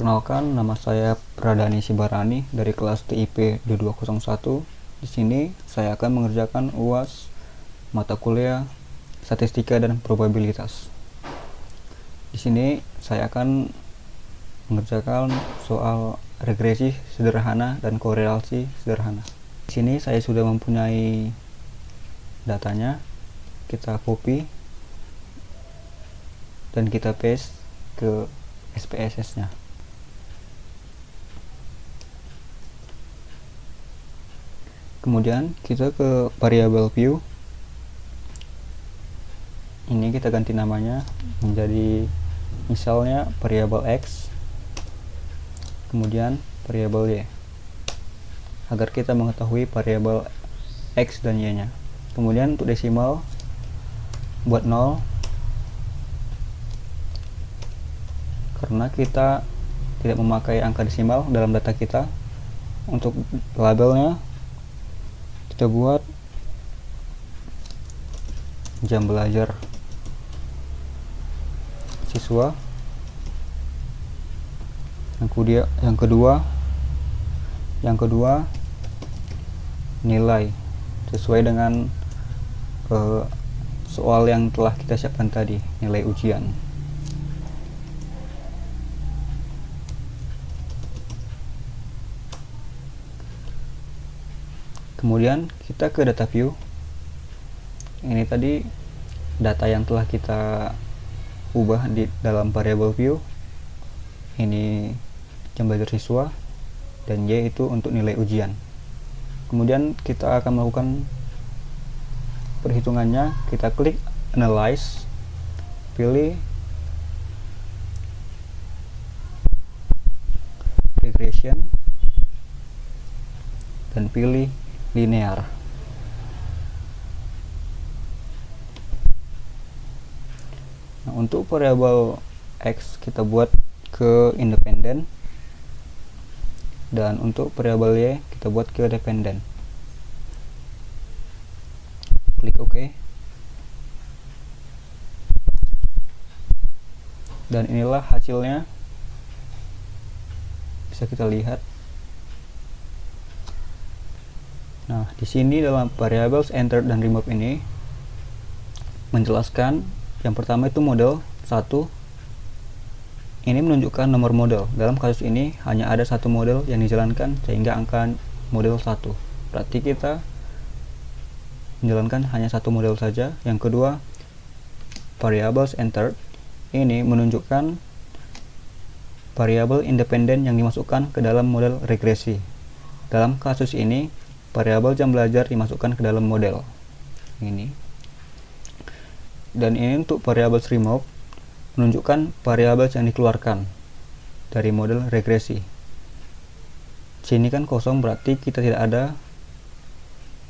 Perkenalkan, nama saya Pradani Sibarani dari kelas TIP D201. Di sini saya akan mengerjakan UAS mata kuliah Statistika dan Probabilitas. Di sini saya akan mengerjakan soal regresi sederhana dan korelasi sederhana. Di sini saya sudah mempunyai datanya. Kita copy dan kita paste ke SPSS-nya. Kemudian kita ke variable view. Ini kita ganti namanya menjadi misalnya variable x, kemudian variable y, agar kita mengetahui variable x dan y nya. Kemudian untuk desimal buat 0, karena kita tidak memakai angka desimal dalam data kita. Untuk labelnya kita buat jam belajar siswa. Yang kedua nilai sesuai dengan soal yang telah kita siapkan tadi, nilai ujian. Kemudian kita ke data view. Ini tadi data yang telah kita ubah di dalam variable view. Ini jam belajar siswa dan Y itu untuk nilai ujian. Kemudian kita akan melakukan perhitungannya. Kita klik analyze, pilih regression dan pilih linear. Nah, untuk variabel x kita buat ke independen, dan untuk variabel y kita buat ke dependen. Klik OK. Dan inilah hasilnya. Bisa kita lihat. Nah, di sini dalam variables entered dan remove ini menjelaskan yang pertama itu model 1. Ini menunjukkan nomor model. Dalam kasus ini hanya ada satu model yang dijalankan sehingga angka model 1. Berarti kita menjalankan hanya satu model saja. Yang kedua, variables entered ini menunjukkan variabel independen yang dimasukkan ke dalam model regresi. Dalam kasus ini variabel jam belajar dimasukkan ke dalam model ini. Dan ini untuk variables remove menunjukkan variabel yang dikeluarkan dari model regresi. Sini kan kosong, berarti kita tidak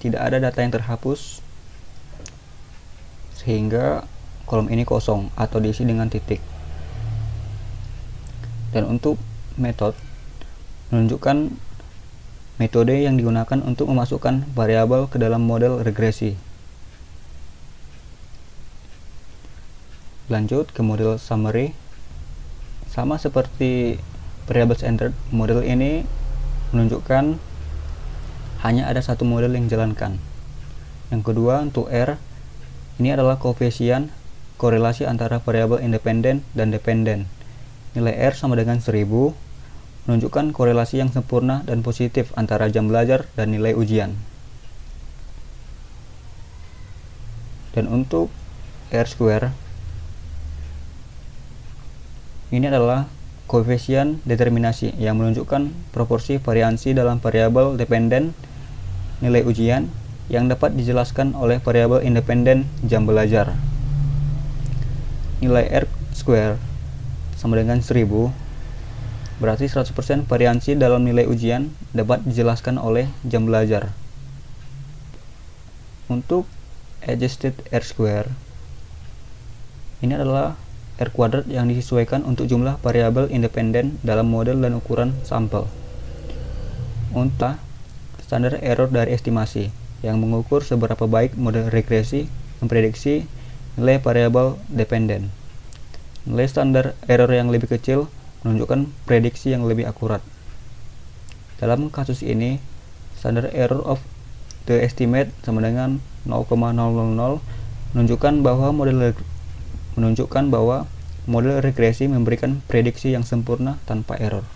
ada data yang terhapus, sehingga kolom ini kosong atau diisi dengan titik. Dan untuk method menunjukkan metode yang digunakan untuk memasukkan variabel ke dalam model regresi. Lanjut ke model summary. Sama seperti variables entered, model ini menunjukkan hanya ada satu model yang dijalankan. Yang kedua, untuk R, ini adalah koefisien korelasi antara variabel independen dan dependen. Nilai R sama dengan 1000, menunjukkan korelasi yang sempurna dan positif antara jam belajar dan nilai ujian. Dan untuk R square, ini adalah koefisien determinasi yang menunjukkan proporsi variansi dalam variabel dependen nilai ujian yang dapat dijelaskan oleh variabel independen jam belajar. Nilai R square sama dengan 1000, berarti 100% variansi dalam nilai ujian dapat dijelaskan oleh jam belajar. Untuk adjusted R square, ini adalah R kuadrat yang disesuaikan untuk jumlah variabel independen dalam model dan ukuran sampel. Untuk standar error dari estimasi yang mengukur seberapa baik model regresi memprediksi nilai variabel dependen. Nilai standar error yang lebih kecil menunjukkan prediksi yang lebih akurat. Dalam kasus ini, standard error of the estimate sama dengan 0,000, menunjukkan bahwa model regresi memberikan prediksi yang sempurna tanpa error.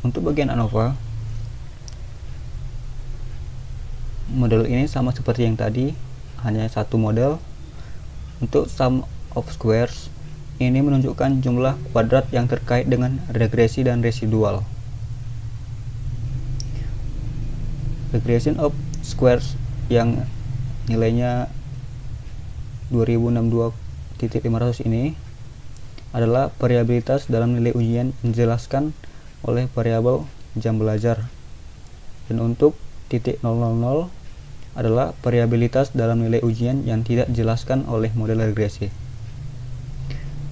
Untuk bagian ANOVA, model ini sama seperti yang tadi, hanya satu model. Untuk sum of squares, ini menunjukkan jumlah kuadrat yang terkait dengan regresi dan residual. Regression of squares yang nilainya 2062.500 ini adalah variabilitas dalam nilai ujian yang dijelaskan oleh variabel jam belajar. Dan untuk titik 000 adalah variabilitas dalam nilai ujian yang tidak dijelaskan oleh model regresi.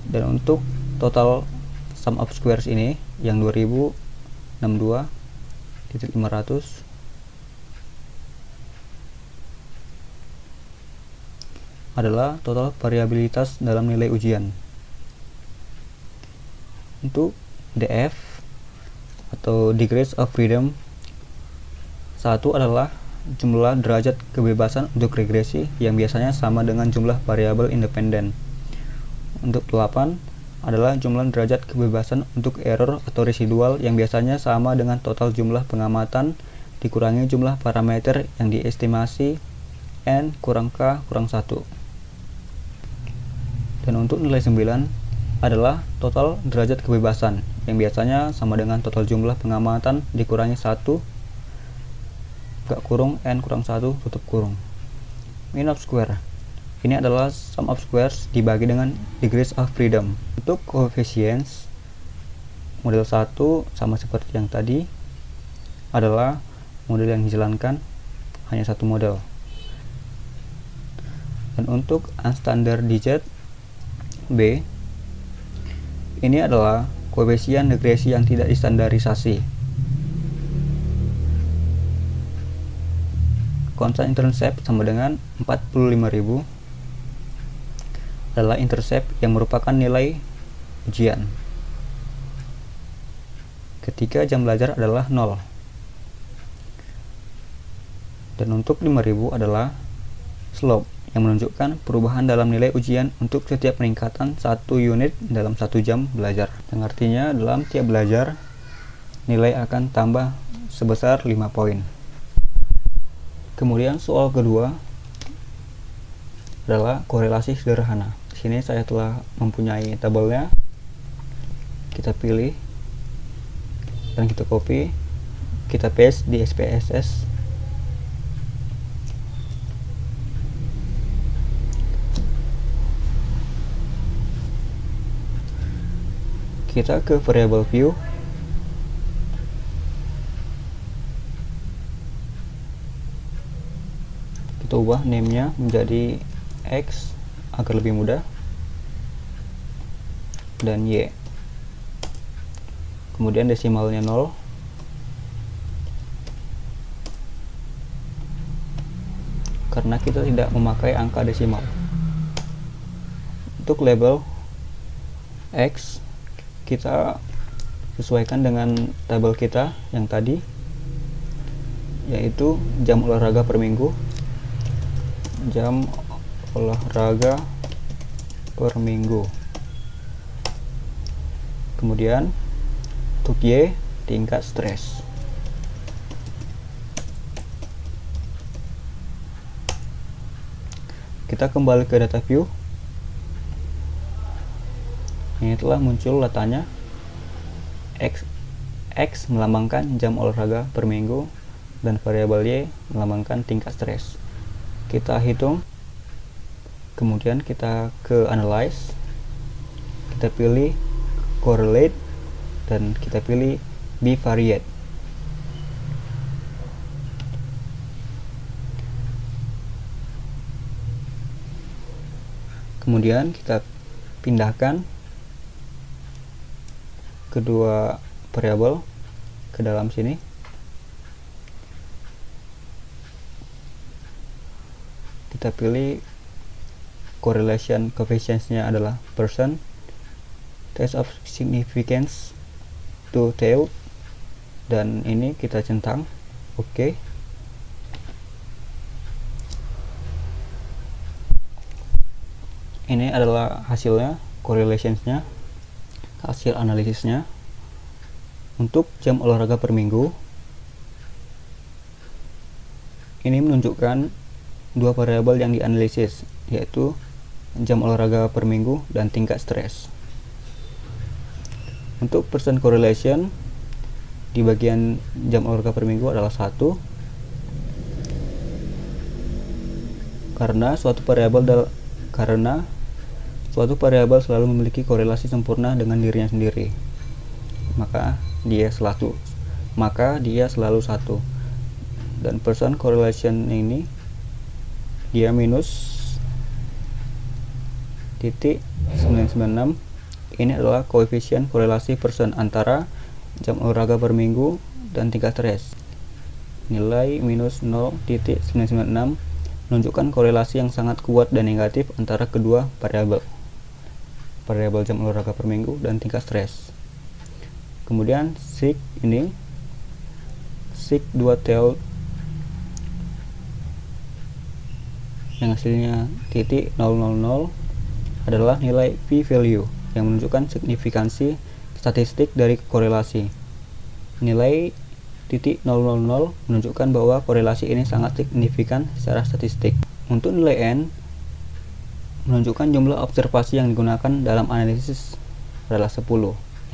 Dan untuk total sum of squares ini yang 2062.500 adalah total variabilitas dalam nilai ujian. Untuk DF atau degrees of freedom, 1 adalah jumlah derajat kebebasan untuk regresi yang biasanya sama dengan jumlah variabel independen. Untuk 8 adalah jumlah derajat kebebasan untuk error atau residual yang biasanya sama dengan total jumlah pengamatan dikurangi jumlah parameter yang diestimasi N kurang K kurang 1. Dan untuk nilai 9 adalah total derajat kebebasan yang biasanya sama dengan total jumlah pengamatan dikurangi 1 gak kurung N kurang 1 tutup kurung. Mean of square, ini adalah sum of squares dibagi dengan degrees of freedom. Untuk coefficients, model 1 sama seperti yang tadi adalah model yang dijalankan hanya satu model. Dan untuk unstandard digit B, ini adalah koefisien regresi yang tidak distandarisasi. Constant intercept sama dengan 45.000 adalah intercept yang merupakan nilai ujian ketika jam belajar adalah 0. Dan untuk 5.000 adalah slope yang menunjukkan perubahan dalam nilai ujian untuk setiap peningkatan 1 unit dalam 1 jam belajar. Yang artinya dalam tiap belajar nilai akan tambah sebesar 5 poin. Kemudian soal kedua adalah korelasi sederhana. Di sini saya telah mempunyai tabelnya. Kita pilih dan kita copy, kita paste di SPSS. Kita ke variable view, kita ubah name-nya menjadi X agar lebih mudah, dan Y, kemudian desimalnya 0, karena kita tidak memakai angka desimal. Untuk label X kita sesuaikan dengan tabel kita yang tadi, yaitu jam olahraga per minggu. Jam olahraga per minggu. Kemudian untuk Y, tingkat stres. Kita kembali ke data view. Ini telah muncul datanya. X melambangkan jam olahraga per minggu dan variabel Y melambangkan tingkat stres. Kita hitung, kemudian kita ke analyze, kita pilih correlate dan kita pilih bivariate. Kemudian kita pindahkan kedua variabel ke dalam sini. Kita pilih correlation coefficients-nya adalah percent, test of significance to Theo, dan ini kita centang oke. Ini adalah hasilnya, correlationsnya, hasil analisisnya. Untuk jam olahraga per minggu, ini menunjukkan dua variabel yang dianalisis, yaitu jam olahraga per minggu dan tingkat stres. Untuk percent correlation di bagian jam olahraga per minggu adalah 1, karena suatu variabel selalu memiliki korelasi sempurna dengan dirinya sendiri, maka dia selalu 1. Dan percent correlation ini dia minus titik 996. Ini adalah koefisien korelasi persen antara jam olahraga per minggu dan tingkat stres. Nilai minus 0.996 menunjukkan korelasi yang sangat kuat dan negatif antara kedua variabel jam olahraga per minggu dan tingkat stres. Kemudian sig 2 Theo yang hasilnya titik 000 adalah nilai p-value yang menunjukkan signifikansi statistik dari korelasi. Nilai titik 000 menunjukkan bahwa korelasi ini sangat signifikan secara statistik. Untuk nilai n menunjukkan jumlah observasi yang digunakan dalam analisis adalah 10,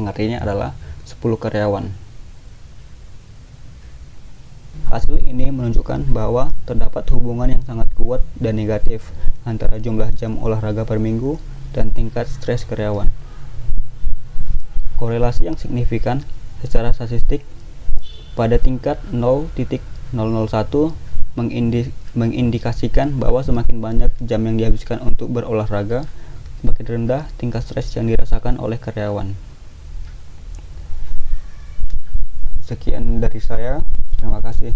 yang artinya adalah 10 karyawan. Hasil ini menunjukkan bahwa terdapat hubungan yang sangat kuat dan negatif antara jumlah jam olahraga per minggu dan tingkat stres karyawan. Korelasi yang signifikan secara statistik pada tingkat 0.001 mengindikasikan bahwa semakin banyak jam yang dihabiskan untuk berolahraga, semakin rendah tingkat stres yang dirasakan oleh karyawan. Sekian dari saya, terima kasih.